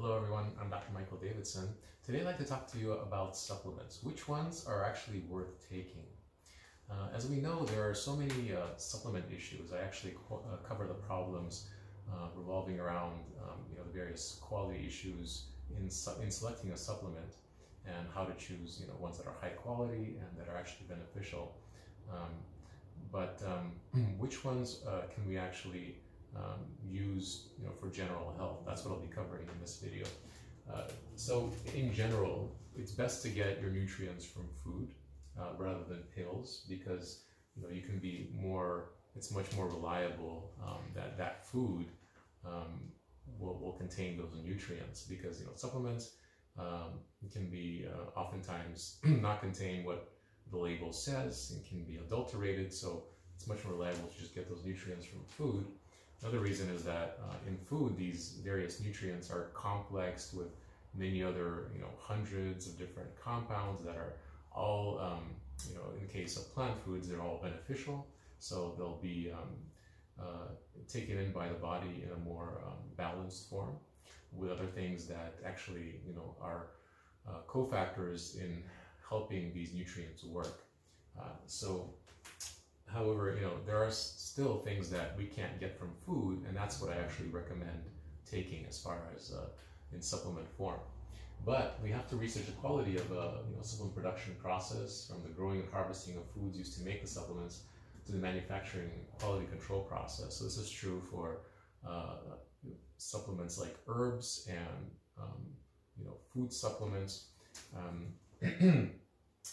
Hello everyone, I'm Dr. Michael Davidson. Today I'd like to talk to you about supplements. Which ones are actually worth taking? As we know, there are so many supplement issues. I actually cover the problems revolving around the various quality issues in selecting a supplement and how to choose ones that are high quality and that are actually beneficial. Which ones can we actually use for general health? That's what I'll be covering in this video. So in general, it's best to get your nutrients from food rather than pills, because you can be more, it's much more reliable that food will contain those nutrients, because supplements can be oftentimes not contain what the label says and can be adulterated, so it's much more reliable to just get those nutrients from food. Another reason is that in food, these various nutrients are complexed with many other, hundreds of different compounds that are all, in the case of plant foods, they're all beneficial. So they'll be taken in by the body in a more balanced form, with other things that actually, are cofactors in helping these nutrients work. However, there are still things that we can't get from food, and that's what I actually recommend taking as far as in supplement form. But we have to research the quality of a supplement production process, from the growing and harvesting of foods used to make the supplements to the manufacturing quality control process. So this is true for supplements like herbs and food supplements.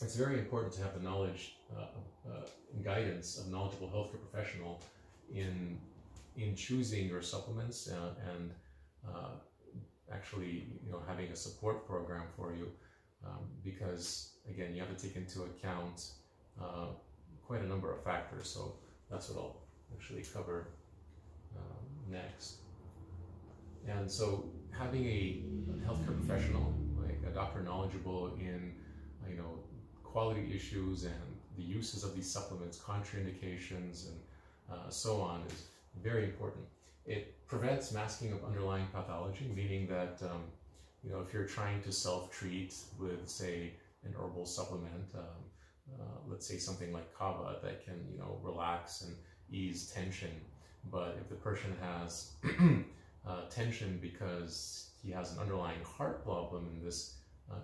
It's very important to have the knowledge and guidance of a knowledgeable healthcare professional in choosing your supplements and actually having a support program for you, because again, you have to take into account quite a number of factors. So that's what I'll actually cover next. And so having a healthcare professional, like a doctor knowledgeable in quality issues and the uses of these supplements, contraindications, and so on, is very important. It prevents masking of underlying pathology, meaning that if you're trying to self-treat with, say, an herbal supplement, let's say something like kava that can relax and ease tension, but if the person has tension because he has an underlying heart problem,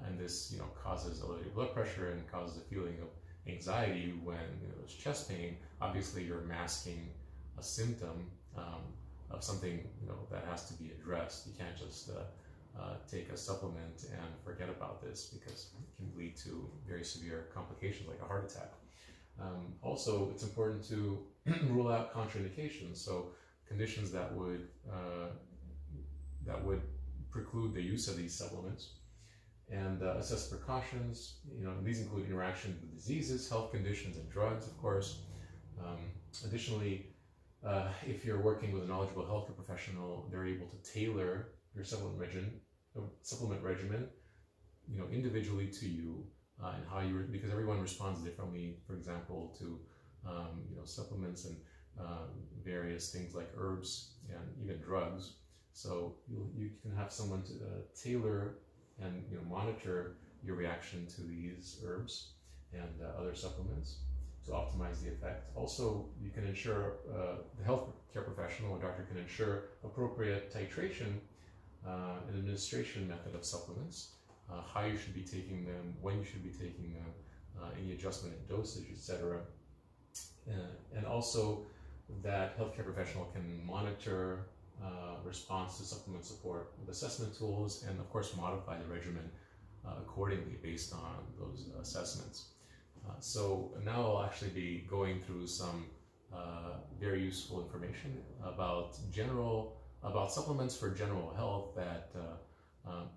and this causes elevated blood pressure and causes a feeling of anxiety when there's chest pain, obviously you're masking a symptom of something that has to be addressed. You can't just take a supplement and forget about this, because it can lead to very severe complications like a heart attack. Also, it's important to rule out contraindications, so conditions that would preclude the use of these supplements, and assess precautions. These include interaction with diseases, health conditions, and drugs, of course. Additionally, if you're working with a knowledgeable healthcare professional, they're able to tailor your supplement regimen, individually to you, and how because everyone responds differently. For example, to supplements and various things like herbs and even drugs. So you can have someone to tailor and monitor your reaction to these herbs and other supplements to optimize the effect. Also, you can ensure, the healthcare professional or doctor can ensure appropriate titration and administration method of supplements, how you should be taking them, when you should be taking them, any adjustment in dosage, etc. And also that healthcare professional can monitor response to supplement support with assessment tools, and of course modify the regimen accordingly based on those assessments. So now I'll actually be going through some very useful information about supplements for general health that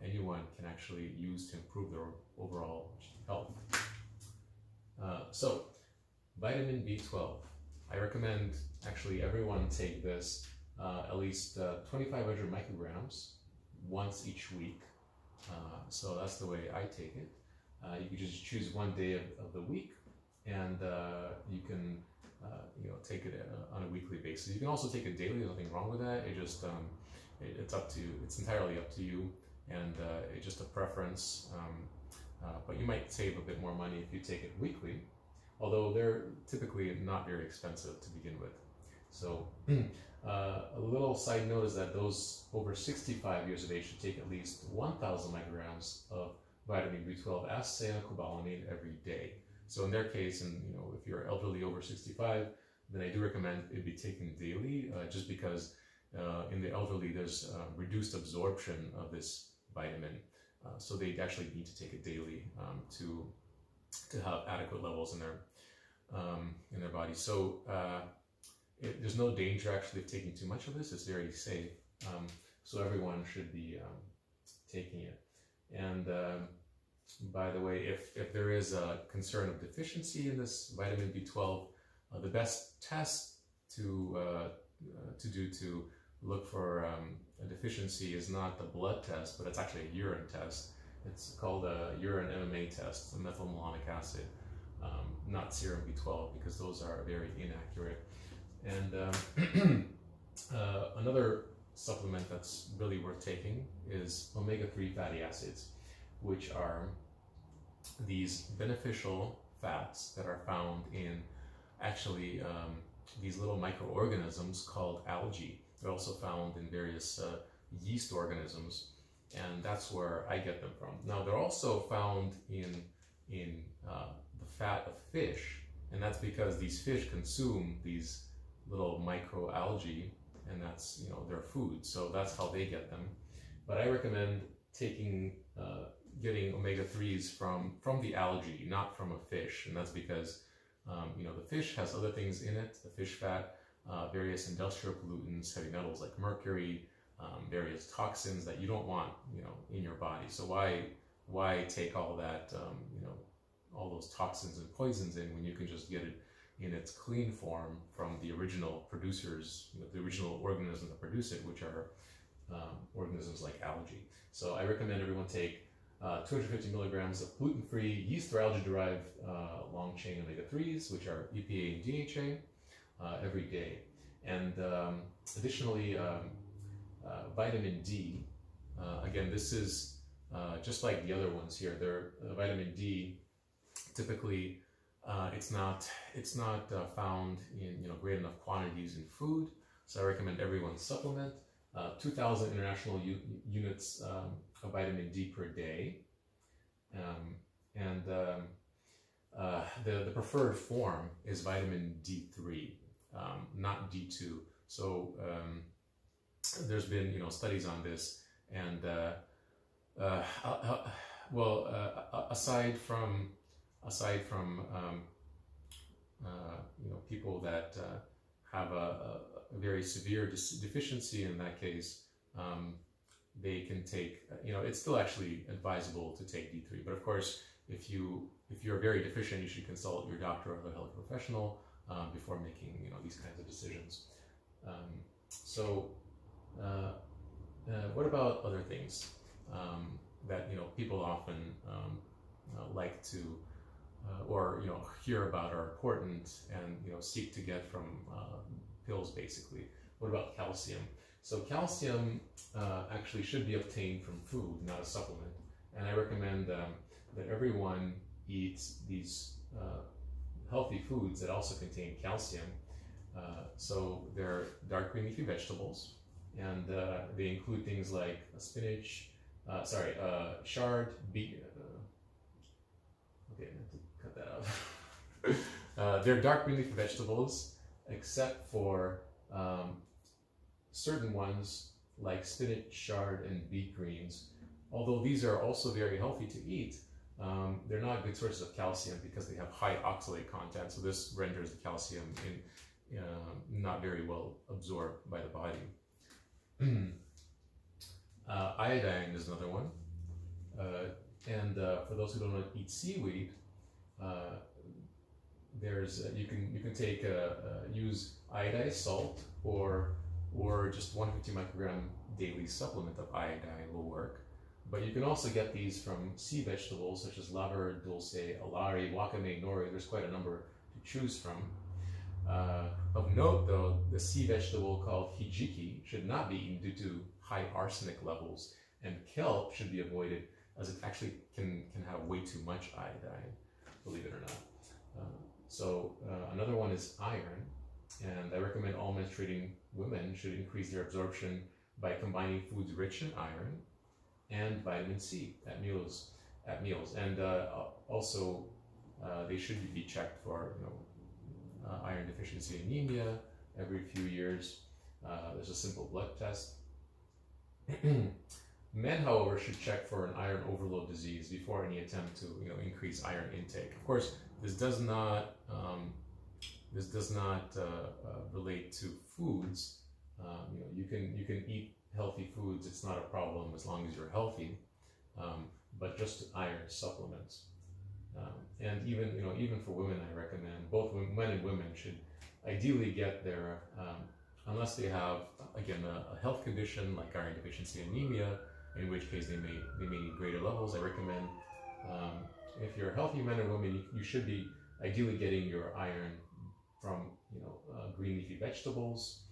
anyone can actually use to improve their overall health. So vitamin B12, I recommend actually everyone take this at least 2,500 micrograms once each week. So that's the way I take it. You can just choose one day of the week, and you can take it on a weekly basis. You can also take it daily. There's nothing wrong with that. It's entirely up to you. and it's just a preference. But you might save a bit more money if you take it weekly, although they're typically not very expensive to begin with. So a little side note is that those over 65 years of age should take at least 1,000 micrograms of vitamin B12 as cyanocobalamin every day. So in their case, and if you're elderly over 65, then I do recommend it be taken daily, just because in the elderly there's reduced absorption of this vitamin, so they actually need to take it daily to have adequate levels in their body. So there's no danger actually of taking too much of this. It's very safe, so everyone should be taking it. And by the way, if there is a concern of deficiency in this vitamin B12, the best test to do to look for a deficiency is not the blood test, but it's actually a urine test. It's called a urine MMA test, methylmalonic acid, not serum B12, because those are very inaccurate. And another supplement that's really worth taking is omega-3 fatty acids, which are these beneficial fats that are found in actually these little microorganisms called algae. They're also found in various yeast organisms, and that's where I get them from. Now, they're also found in the fat of fish, and that's because these fish consume these little microalgae, and that's their food. So that's how they get them. But I recommend getting omega-3s from the algae, not from a fish, and that's because the fish has other things in it, the fish fat, various industrial pollutants, heavy metals like mercury, various toxins that you don't want, in your body. So why take all that, all those toxins and poisons in when you can just get it in its clean form from the original producers, the original organisms that produce it, which are organisms like algae. So I recommend everyone take 250 milligrams of gluten-free yeast or algae-derived long-chain omega-3s, which are EPA and DHA, every day. And additionally, vitamin D. Again, this is just like the other ones here. Vitamin D, typically, it's not found in great enough quantities in food. So I recommend everyone supplement 2,000 international units of vitamin D per day, and the preferred form is vitamin D3, not D2. So there's been studies on this, and aside from people that have a very severe deficiency in that case, they can take, it's still actually advisable to take D3. But of course, if you're very deficient, you should consult your doctor or a health professional before making these kinds of decisions. What about other things that people often like to or hear about are important and seek to get from pills, basically? What about calcium? So calcium actually should be obtained from food, not a supplement. And I recommend that everyone eats these healthy foods that also contain calcium. So they're dark green leafy vegetables, and they include things like spinach, chard, beet. Okay, I have to cut that out. They're dark green leafy vegetables, except for certain ones like spinach, chard, and beet greens. Although these are also very healthy to eat, they're not good sources of calcium because they have high oxalate content. So this renders the calcium not very well absorbed by the body. Iodine is another one. And for those who don't want to eat seaweed, you can take use iodized salt or just 150 microgram daily supplement of iodine will work. But you can also get these from sea vegetables such as laver, dulce, alari, wakame, nori. There's quite a number to choose from. Of note, though, the sea vegetable called hijiki should not be eaten due to high arsenic levels, And kelp should be avoided as it actually can have way too much iodine, believe it or not. Another one is iron, and I recommend all menstruating women should increase their absorption by combining foods rich in iron and vitamin C at meals. And also they should be checked for iron deficiency anemia every few years. There's a simple blood test. Men, however, should check for an iron overload disease before any attempt to increase iron intake. Of course, this does not relate to foods. You can eat healthy foods; it's not a problem as long as you're healthy. But just iron supplements, and even for women, I recommend both men and women should ideally get their unless they have again a health condition like iron deficiency anemia, in which case they may need greater levels. I recommend if you're a healthy man or woman, you should be ideally getting your iron from green leafy vegetables,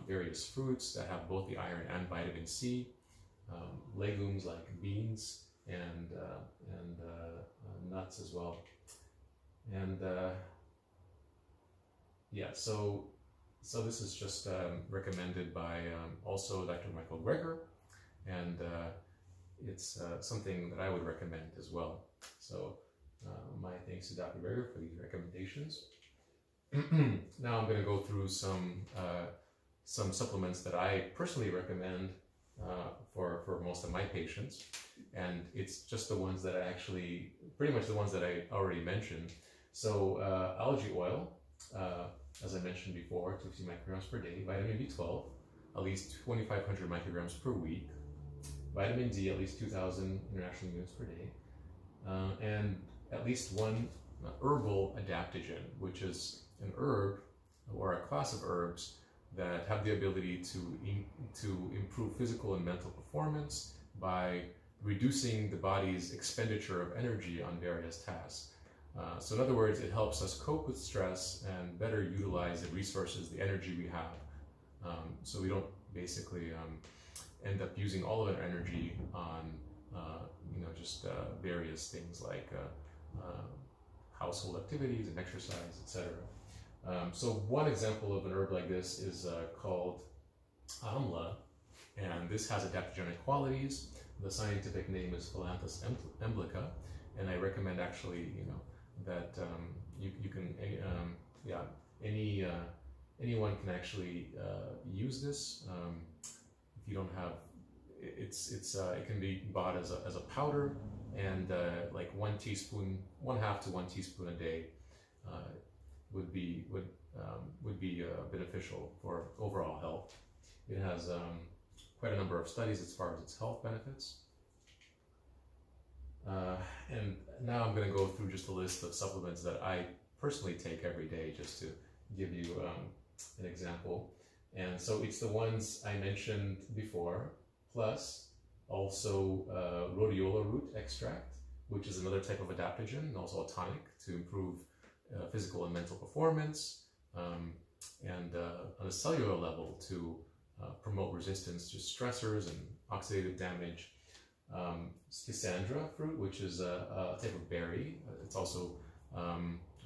various fruits that have both the iron and vitamin C, legumes like beans and nuts as well. And so this is just recommended by also Dr. Michael Greger, and it's something that I would recommend as well. So my thanks to Dr. Greger for these recommendations. Now I'm going to go through some supplements that I personally recommend for most of my patients, and it's just the ones that pretty much the ones that I already mentioned. So algae oil, as I mentioned before, 250 micrograms per day. Vitamin B12, at least 2,500 micrograms per week. Vitamin D, at least 2,000 international units per day. And at least one herbal adaptogen, which is an herb or a class of herbs that have the ability to improve physical and mental performance by reducing the body's expenditure of energy on various tasks. So in other words, it helps us cope with stress and better utilize the resources, the energy we have. So we don't basically end up using all of our energy on just various things like household activities and exercise, etc. So one example of an herb like this is called amla, and this has adaptogenic qualities. The scientific name is Philanthus emblica, and I recommend actually that you can anyone can actually use this. If you don't have it can be bought as a powder, and like 1 teaspoon, 1/2 to 1 teaspoon a day would be beneficial for overall health. It has quite a number of studies as far as its health benefits. And now I'm going to go through just a list of supplements that I personally take every day, just to give you an example. And so it's the ones I mentioned before, plus also rhodiola root extract, which is another type of adaptogen, and also a tonic to improve physical and mental performance, and on a cellular level to promote resistance to stressors and oxidative damage. Schisandra fruit, which is a type of berry. It's also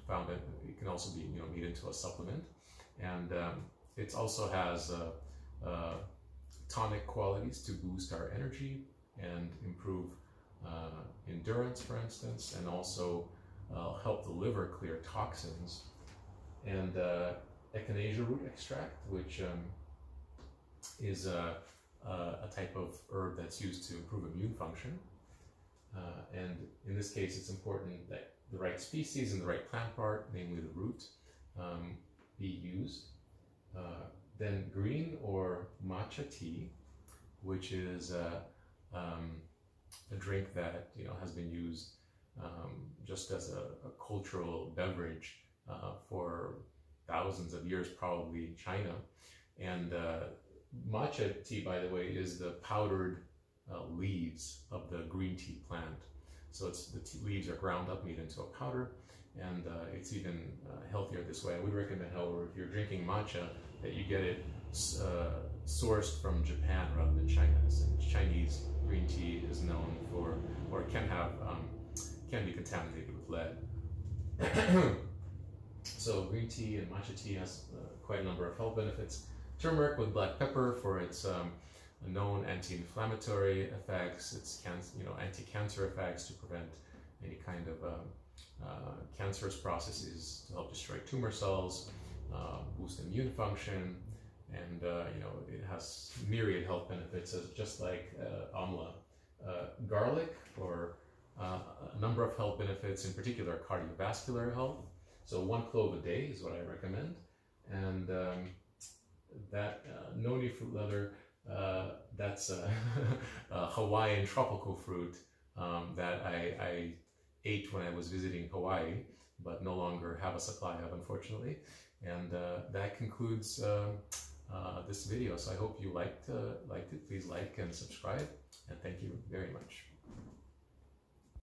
found that it can also be made into a supplement, and it also has tonic qualities to boost our energy and improve endurance, for instance, and also help the liver clear toxins. And echinacea root extract, which is a type of herb that's used to improve immune function. And in this case, it's important that the right species and the right plant part, namely the root, be used. Then green or matcha tea, which is a drink that has been used just as a cultural beverage for thousands of years, probably in China. And matcha tea, by the way, is the powdered leaves of the green tea plant. So the leaves are ground up, made into a powder, and it's even healthier this way. I would recommend, however, if you're drinking matcha, that you get it sourced from Japan rather than China. Since Chinese green tea is known for, or can be contaminated with lead. So green tea and matcha tea has quite a number of health benefits. Turmeric with black pepper for its known anti-inflammatory effects, its anti-cancer effects to prevent any kind of cancerous processes, to help destroy tumor cells, boost immune function, and it has myriad health benefits, just like amla. Garlic, or a number of health benefits, in particular cardiovascular health. So 1 clove a day is what I recommend, and that noni fruit leather, that's a Hawaiian tropical fruit that I ate when I was visiting Hawaii, but no longer have a supply of, unfortunately. And that concludes this video. So I hope you liked it. Please like and subscribe, and thank you very much.